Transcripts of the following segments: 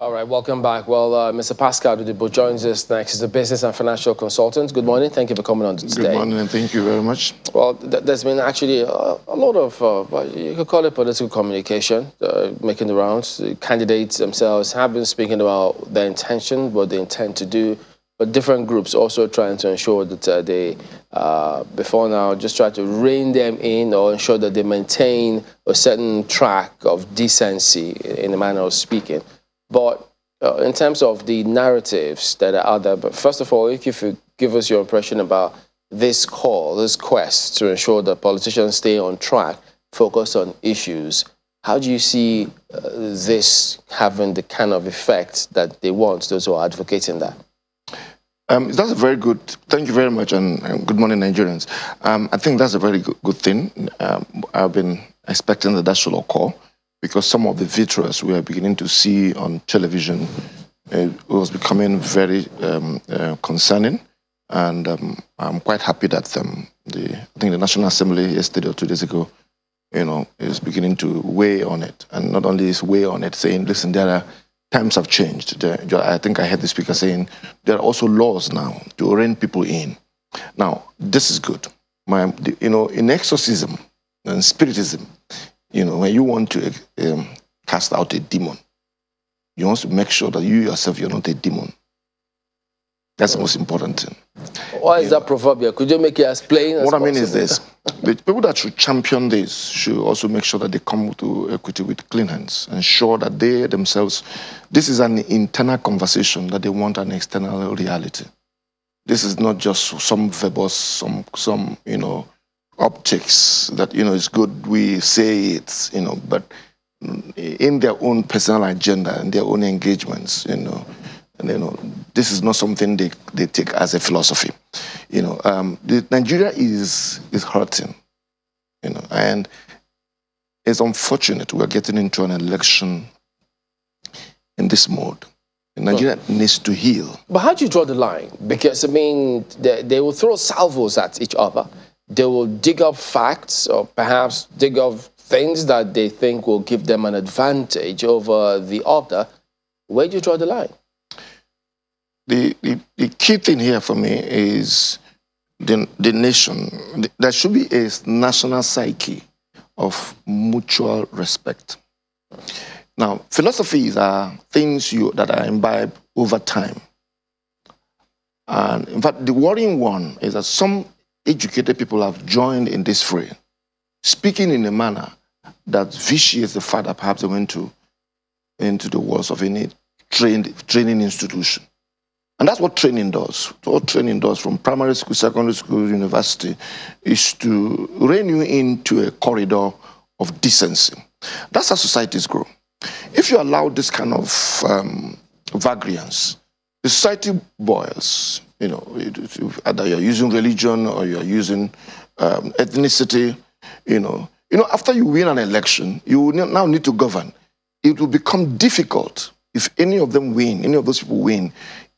All right, welcome back. Well, Mr. Pascal Odigbo joins us next. He's a business and financial consultant. Good morning. Thank you for coming on today. Good morning, and thank you very much. Well, there's been actually a lot of, you could call it political communication, making the rounds. The candidates themselves have been speaking about their intention, what they intend to do, but different groups also trying to ensure that they, before now, just try to rein them in or ensure that they maintain a certain track of decency in the manner of speaking. But in terms of the narratives that are out there, but first of all, if you give us your impression about this call, this quest to ensure that politicians stay on track, focus on issues, how do you see this having the kind of effect that they want, those who are advocating that? That's a very good, thank you very much, and good morning, Nigerians. I think that's a very good thing. I've been expecting that should occur, because some of the vitriol we are beginning to see on television was becoming very concerning. And I'm quite happy that I think the National Assembly yesterday or 2 days ago, is beginning to weigh on it. And not only is weigh on it, saying, listen, times have changed. I think I heard the speaker saying there are also laws now to rein people in. Now, this is good. In exorcism and spiritism, when you want to cast out a demon, you want to make sure that you yourself, you're not a demon. That's the most important thing. Why is that proverbial? Could you make it as plain as possible? What I mean is this. The people that should champion this should also make sure that they come to equity with clean hands, ensure that they themselves, this is an internal conversation, that they want an external reality. This is not just some verbose, some optics that, it's good we say it, but in their own personal agenda and their own engagements, this is not something they take as a philosophy. Nigeria is hurting, and it's unfortunate we're getting into an election in this mode. Nigeria needs to heal. But how do you draw the line? Because, they will throw salvos at each other. They will dig up facts or perhaps dig up things that they think will give them an advantage over the other. Where do you draw the line? The key thing here for me is the nation. There should be a national psyche of mutual respect. Now, philosophies are things that are imbibed over time. And in fact, the worrying one is that some educated people have joined in this fray, speaking in a manner that vitiates the fact that perhaps they went into the walls of any training institution. And that's what training does. What training does from primary school, secondary school, university, is to rein you into a corridor of decency. That's how societies grow. If you allow this kind of vagrance, the society boils. Either you're using religion or you're using ethnicity. After you win an election, you now need to govern. It will become difficult if any of those people win,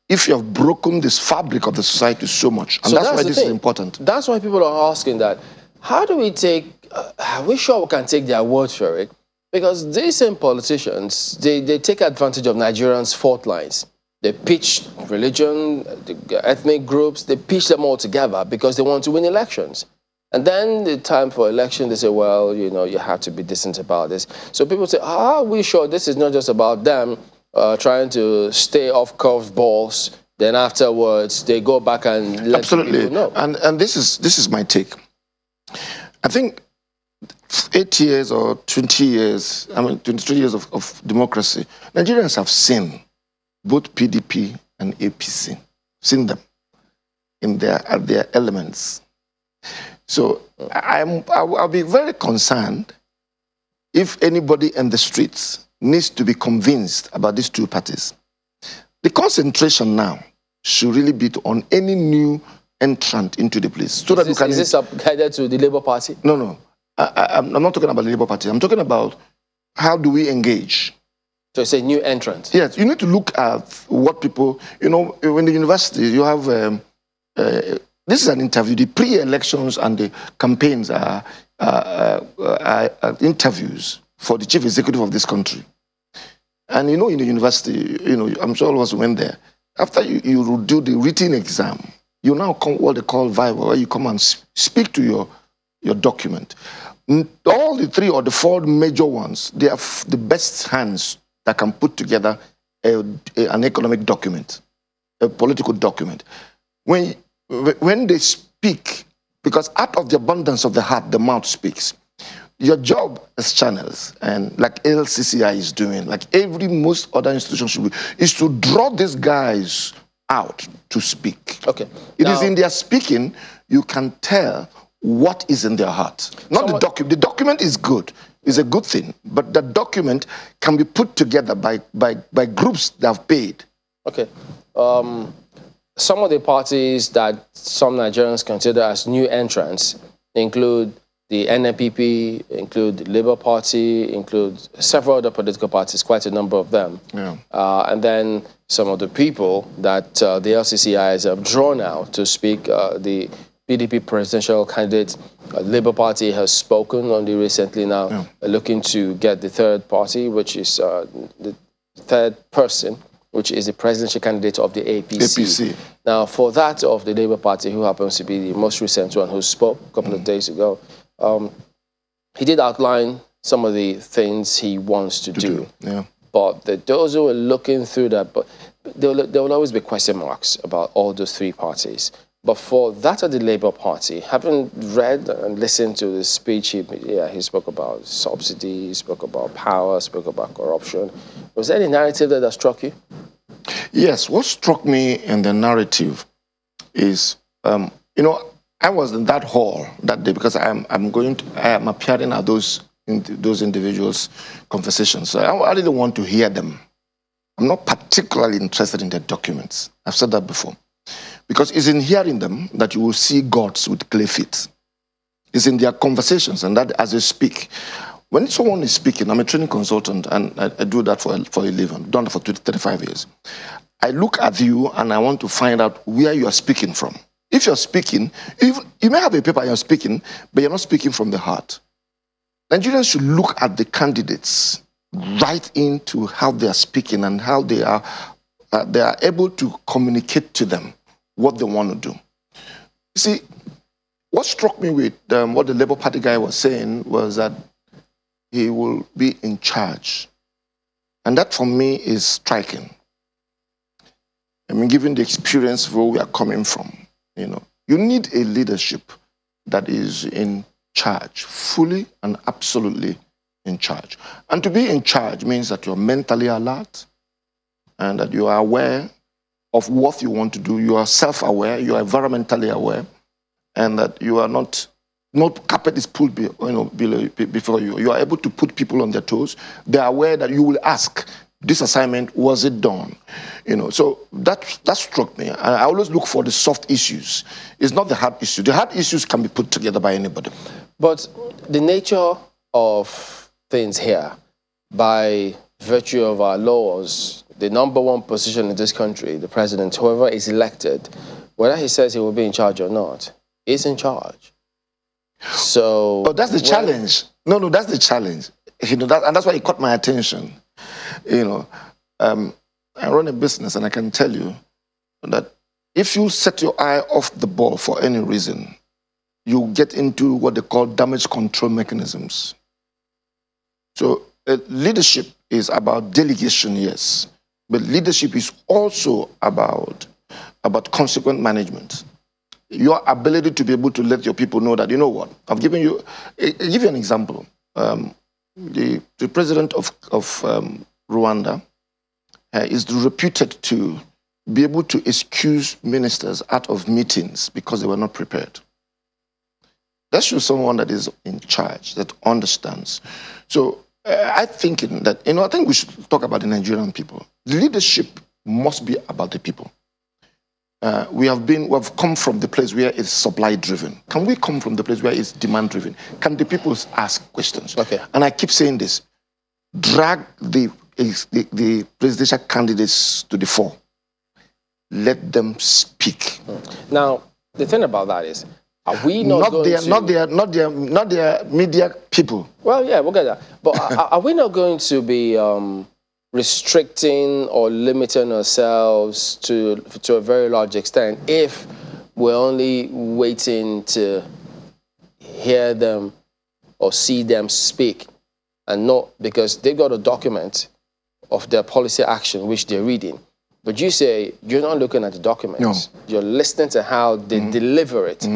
if you have broken this fabric of the society so much. And so that's why this is important. That's why people are asking that. How do we take, are we sure we can take their word for it? Because these same politicians, they take advantage of Nigerians' fault lines. They pitch religion, the ethnic groups, they pitch them all together because they want to win elections. And then the time for election, they say, well, you have to be decent about this. So people say, are we sure this is not just about them trying to stay off curveballs? Then afterwards, they go back and let people know. And this is my take. I think 8 years or 20 years, 23 years of democracy, Nigerians have seen both PDP and APC, seen them in their elements. So I'll be very concerned if anybody in the streets needs to be convinced about these two parties. The concentration now should really be on any new entrant into the place. So is this guided to the Labour Party? No. I'm not talking about the Labour Party. I'm talking about how do we engage. So it's a new entrant? Yes, you need to look at what people, in the university, you have, this is an interview. The pre-elections and the campaigns are interviews for the chief executive of this country. And you know, in the university, you know, I'm sure all of us went there. After you do the written exam, you now come what they call viva, where you come and speak to your document. All the 3 or the 4 major ones, they are the best hands that can put together an economic document, a political document. When they speak, because out of the abundance of the heart, the mouth speaks. Your job as channels, and like LCCI is doing, like most other institution should be, is to draw these guys out to speak. Okay. It is in their speaking you can tell what is in their heart. Not the document. The document is good. It's a good thing. But the document can be put together by groups that have paid. Okay. Some of the parties that some Nigerians consider as new entrants include the NNPP, include the Labour Party, include several other political parties, quite a number of them. Yeah. And then some of the people that the LCCIs have drawn out to speak. The PDP presidential candidate, Labour Party, has spoken only recently now, looking to get the third party, which is the third person, which is the presidential candidate of the APC. Now, for that of the Labour Party, who happens to be the most recent one who spoke a couple of days ago, he did outline some of the things he wants to do. Yeah. But those who are looking through that, but there will always be question marks about all those 3 parties. But for that of the Labour Party, having read and listened to the speech, he spoke about subsidy, he spoke about power, spoke about corruption. Was there any narrative that struck you? Yes, what struck me in the narrative is, you know, I was in that hall that day because I am appearing at those individuals' conversations. So I didn't want to hear them. I'm not particularly interested in their documents. I've said that before. Because it's in hearing them that you will see gods with clay feet. It's in their conversations and that as they speak. When someone is speaking, I'm a training consultant and I do that for a living. I've done that for 35 years. I look at you and I want to find out where you are speaking from. If you're speaking, you may have a paper you're speaking, but you're not speaking from the heart. Nigerians should look at the candidates right into how they are speaking and how they are able to communicate to them what they want to do. You see, what struck me with what the Labour Party guy was saying was that he will be in charge. And that for me is striking. I mean, given the experience where we are coming from, you know, you need a leadership that is in charge, fully and absolutely in charge. And to be in charge means that you're mentally alert and that you are aware of what you want to do. You are self-aware, you are environmentally aware, and that you are not carpet is pulled before you. You are able to put people on their toes. They are aware that you will ask, this assignment, was it done? You know, so that struck me. I always look for the soft issues. It's not the hard issue. The hard issues can be put together by anybody. But the nature of things here, by virtue of our laws, the #1 position in this country, the president, whoever is elected, whether he says he will be in charge or not, is in charge. So... Oh, that's the challenge. No, that's the challenge. You know, and that's why it caught my attention. You know, I run a business and I can tell you that if you set your eye off the ball for any reason, you get into what they call damage control mechanisms. So leadership is about delegation, yes, but leadership is also about consequent management. Your ability to be able to let your people know that, you know what, I'll give you an example. The president of Rwanda is reputed to be able to excuse ministers out of meetings because they were not prepared. That shows someone that is in charge, that understands. So I think that, you know, I think we should talk about the Nigerian people. The leadership must be about the people. We have come from the place where it's supply driven. Can we come from the place where it's demand driven? Can the people ask questions? Okay. And I keep saying this: drag the presidential candidates to the fore. Let them speak. Now, the thing about that is, are we not their media people? Well, yeah, we'll get that. But are we not going to be restricting or limiting ourselves to a very large extent if we're only waiting to hear them or see them speak, and not because they've got a document of their policy action which they're reading. But you say you're not looking at the documents. No. You're listening to how they deliver it.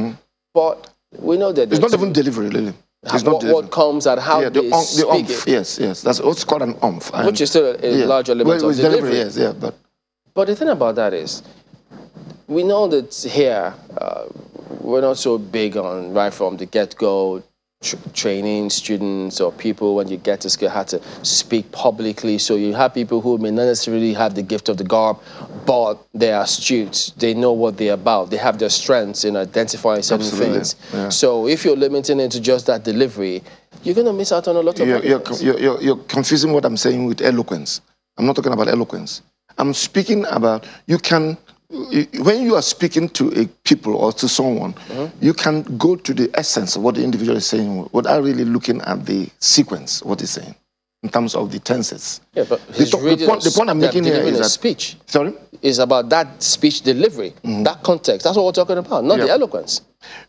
But we know that it's not even delivery, really. It's not what comes at how they speak it. Yes. That's what's called an umph. Which is still a large element of delivery. Yes, yeah, But the thing about that is, we know that here, we're not so big on, right from the get-go, training students or people when you get to school how to speak publicly. So you have people who may not necessarily have the gift of the gab, but they are astute. They know what they're about. They have their strengths in identifying certain things. Yeah. So if you're limiting it to just that delivery, you're going to miss out on a lot of you're confusing what I'm saying with eloquence. I'm not talking about eloquence. I'm speaking about when you are speaking to a people or to someone, you can go to the essence of what the individual is saying without really looking at the sequence of what he's saying in terms of the tenses. Yeah, but the point I'm making here is that speech. Sorry? Is about that speech delivery, that context. That's what we're talking about, not the eloquence.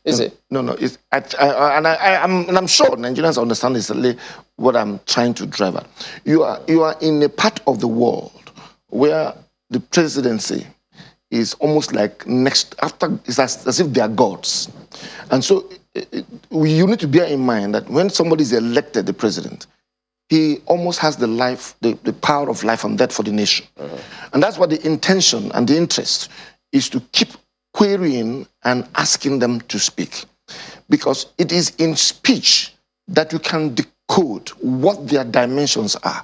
Is it? No. I'm sure Nigerians understand exactly what I'm trying to drive at. You are in a part of the world where the presidency is almost like it's as if they are gods. And so you need to bear in mind that when somebody is elected the president, he almost has the power of life and death for the nation. And that's what the intention and the interest is, to keep querying and asking them to speak. Because it is in speech that you can decode what their dimensions are.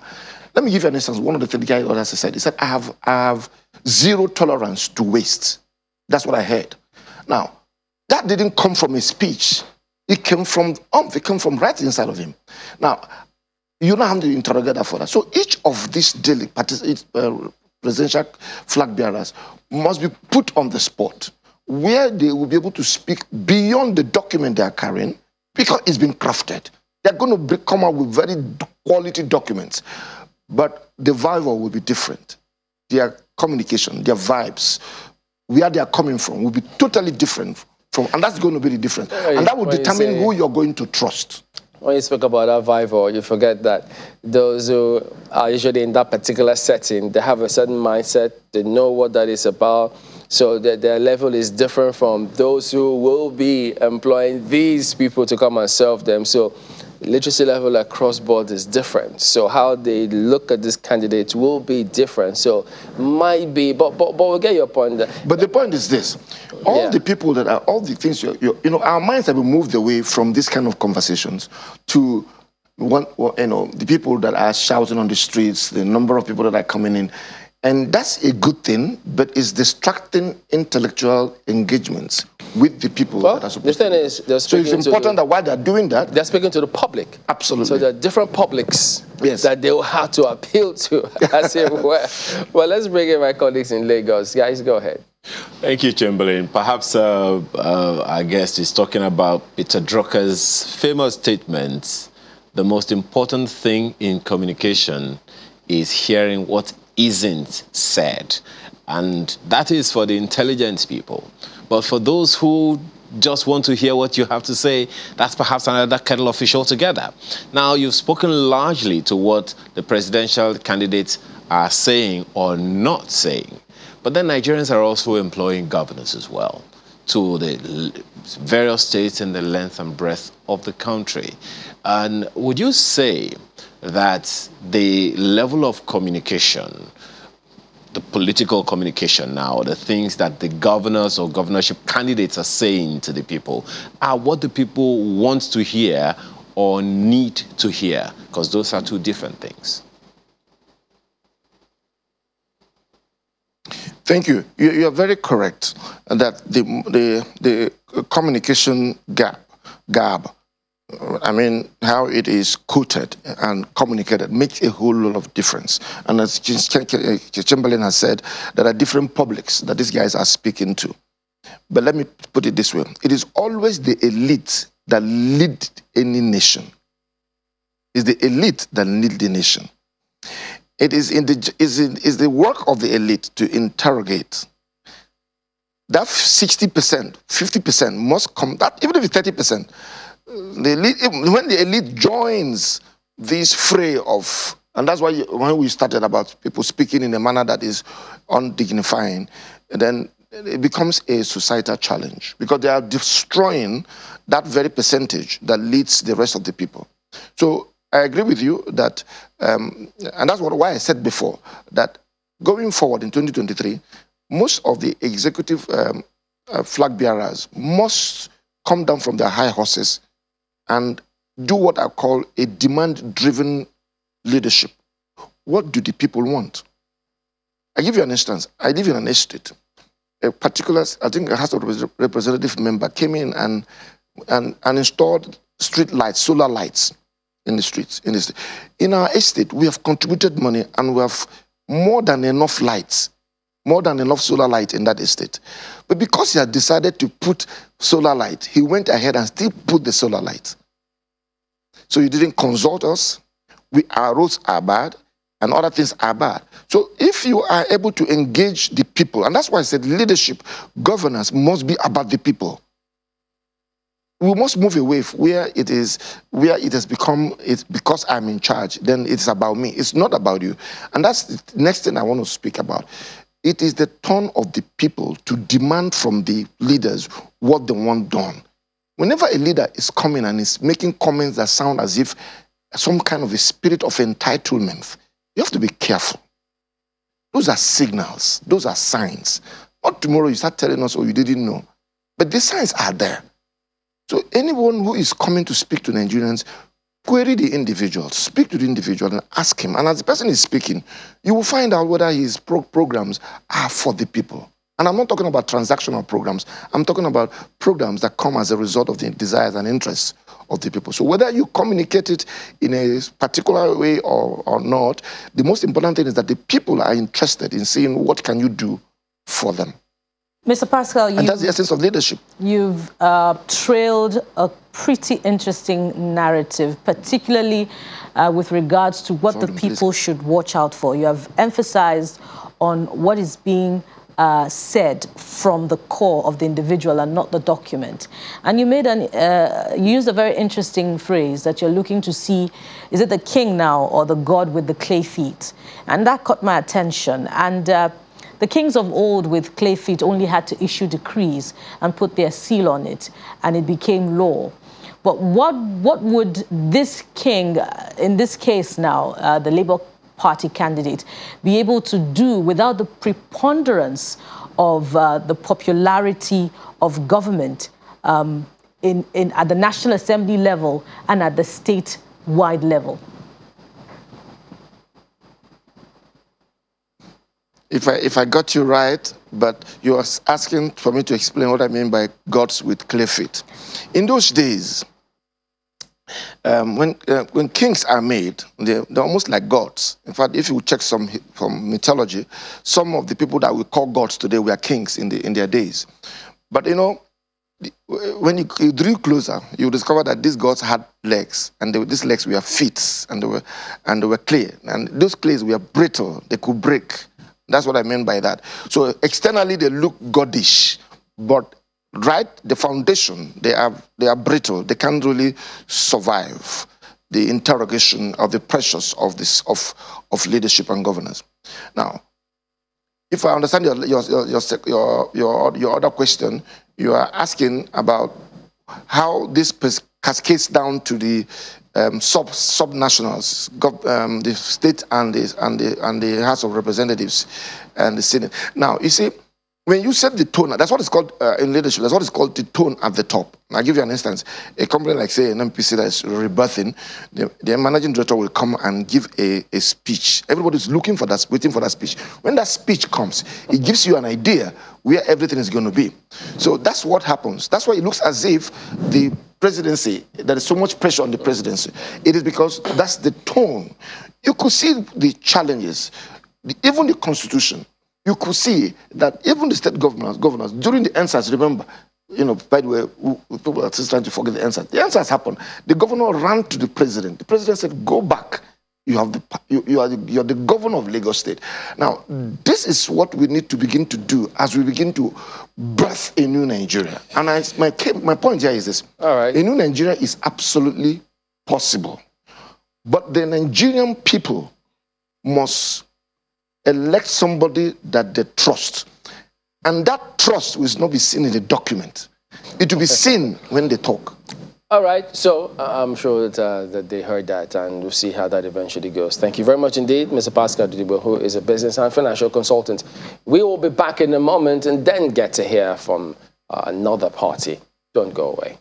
Let me give you an instance. One of the things the guy said, he said, I have zero tolerance to waste. That's what I heard. Now, that didn't come from his speech. It came from right inside of him. Now, you don't have to interrogate that for that. So each of these daily presidential flag bearers must be put on the spot where they will be able to speak beyond the document they are carrying, because it's been crafted. They're going to come out with very quality documents, but the vibe will be different. Their communication, their vibes, where they are coming from will be totally different and that's going to be the difference. And that will determine who you're going to trust. When you speak about that vibe, you forget that those who are usually in that particular setting, they have a certain mindset, they know what that is about, so that their level is different from those who will be employing these people to come and serve them. So literacy level across board is different. So how they look at these candidates will be different. So might be, but we'll get your point. But the point is this: all the people that are, all the things our minds have been moved away from this kind of conversations to the people that are shouting on the streets, the number of people that are coming in. And that's a good thing, but it's distracting intellectual engagements with the people that are supposed to. So it's important that while they're doing that, they're speaking to the public. Absolutely. So there are different publics that they will have to appeal to, as it were. Well, let's bring in my colleagues in Lagos. Guys, go ahead. Thank you, Chamberlain. Perhaps our guest is talking about Peter Drucker's famous statement: the most important thing in communication is hearing what isn't said. And that is for the intelligent people. But for those who just want to hear what you have to say, that's perhaps another kettle of fish altogether. Now, you've spoken largely to what the presidential candidates are saying or not saying. But then Nigerians are also employing governors as well to the various states in the length and breadth of the country. And would you say that the level of communication, the political communication now, the things that the governors or governorship candidates are saying to the people, are what the people want to hear or need to hear? Because those are two different things. Thank you. You are very correct that the communication gap, I mean, how it is quoted and communicated makes a whole lot of difference. And as Chamberlain has said, there are different publics that these guys are speaking to. But let me put it this way. It is always the elite that lead any nation. It's the elite that lead the nation. It is is the work of the elite to interrogate. That 60%, 50% must come. That even if it's 30%, the elite, when the elite joins this fray of, and that's why when we started about people speaking in a manner that is undignifying, then it becomes a societal challenge because they are destroying that very percentage that leads the rest of the people. So I agree with you that, and that's why I said before, that going forward in 2023, most of the executive flag bearers must come down from their high horses and do what I call a demand-driven leadership. What do the people want? I give you an instance. I live in an estate. A particular, I think a House of Representative member came in and installed street lights, solar lights in the streets. In our estate, we have contributed money and we have more than enough lights, more than enough solar light in that estate. But because he had decided to put solar light, he went ahead and still put the solar light. So he didn't consult us. Our roads are bad and other things are bad. So if you are able to engage the people, and that's why I said leadership, governance must be about the people. We must move away where it has become, it's because I'm in charge, then it's about me. It's not about you. And that's the next thing I want to speak about. It is the turn of the people to demand from the leaders what they want done. Whenever a leader is coming and is making comments that sound as if some kind of a spirit of entitlement, you have to be careful. Those are signals. Those are signs. Not tomorrow you start telling us, oh, you didn't know. But the signs are there. So anyone who is coming to speak to Nigerians, query the individual, speak to the individual and ask him. And as the person is speaking, you will find out whether his programs are for the people. And I'm not talking about transactional programs. I'm talking about programs that come as a result of the desires and interests of the people. So whether you communicate it in a particular way or not, the most important thing is that the people are interested in seeing what can you do for them. Mr. Pascal, and that's the essence of leadership. You've trailed a pretty interesting narrative, particularly with regards to what the people should watch out for. You have emphasized on what is being said from the core of the individual and not the document. And you made you used a very interesting phrase that you're looking to see, is it the king now or the god with the clay feet? And that caught my attention. And the kings of old with clay feet only had to issue decrees and put their seal on it, and it became law. But what would this king, in this case now, the Labour Party candidate, be able to do without the preponderance of the popularity of government at the National Assembly level and at the state-wide level? If I got you right, but you are asking for me to explain what I mean by gods with clay feet. In those days, when kings are made, they're almost like gods. In fact, if you check from mythology, some of the people that we call gods today were kings in their days. But you know, when you drew closer, you discover that these gods had legs, and these legs were feet, and they were clay, and those clays were brittle; they could break. That's what I mean by that. So externally they look goddish, but right, the foundation, they are brittle. They can't really survive the interrogation of the pressures of leadership and governance. Now, if I understand your other question, you are asking about how this cascades down to the sub-nationals, the state and the House of Representatives and the Senate. Now, you see, when you set the tone, that's what it's called in leadership, that's what it's called the tone at the top. I'll give you an instance. A company like, say, an APC that is rebirthing, the managing director will come and give a speech. Everybody's looking for that, waiting for that speech. When that speech comes, it gives you an idea where everything is going to be. So that's what happens. That's why it looks as if the presidency, there is so much pressure on the presidency. It is because that's the tone. You could see the challenges, even the constitution. You could see that even the state governors during the NSAS, remember, you know, by the way, people are still trying to forget the NSAS. The NSAS happened. The governor ran to the president. The president said, go back You have you're the governor of Lagos State. Now, this is what we need to begin to do as we begin to birth a new Nigeria. And my point here is this. All right. A new Nigeria is absolutely possible. But the Nigerian people must elect somebody that they trust. And that trust will not be seen in the document. It will be seen when they talk. All right, so I'm sure that they heard that, and we'll see how that eventually goes. Thank you very much indeed, Mr. Pascal Odigbo, who is a business and financial consultant. We will be back in a moment and then get to hear from another party. Don't go away.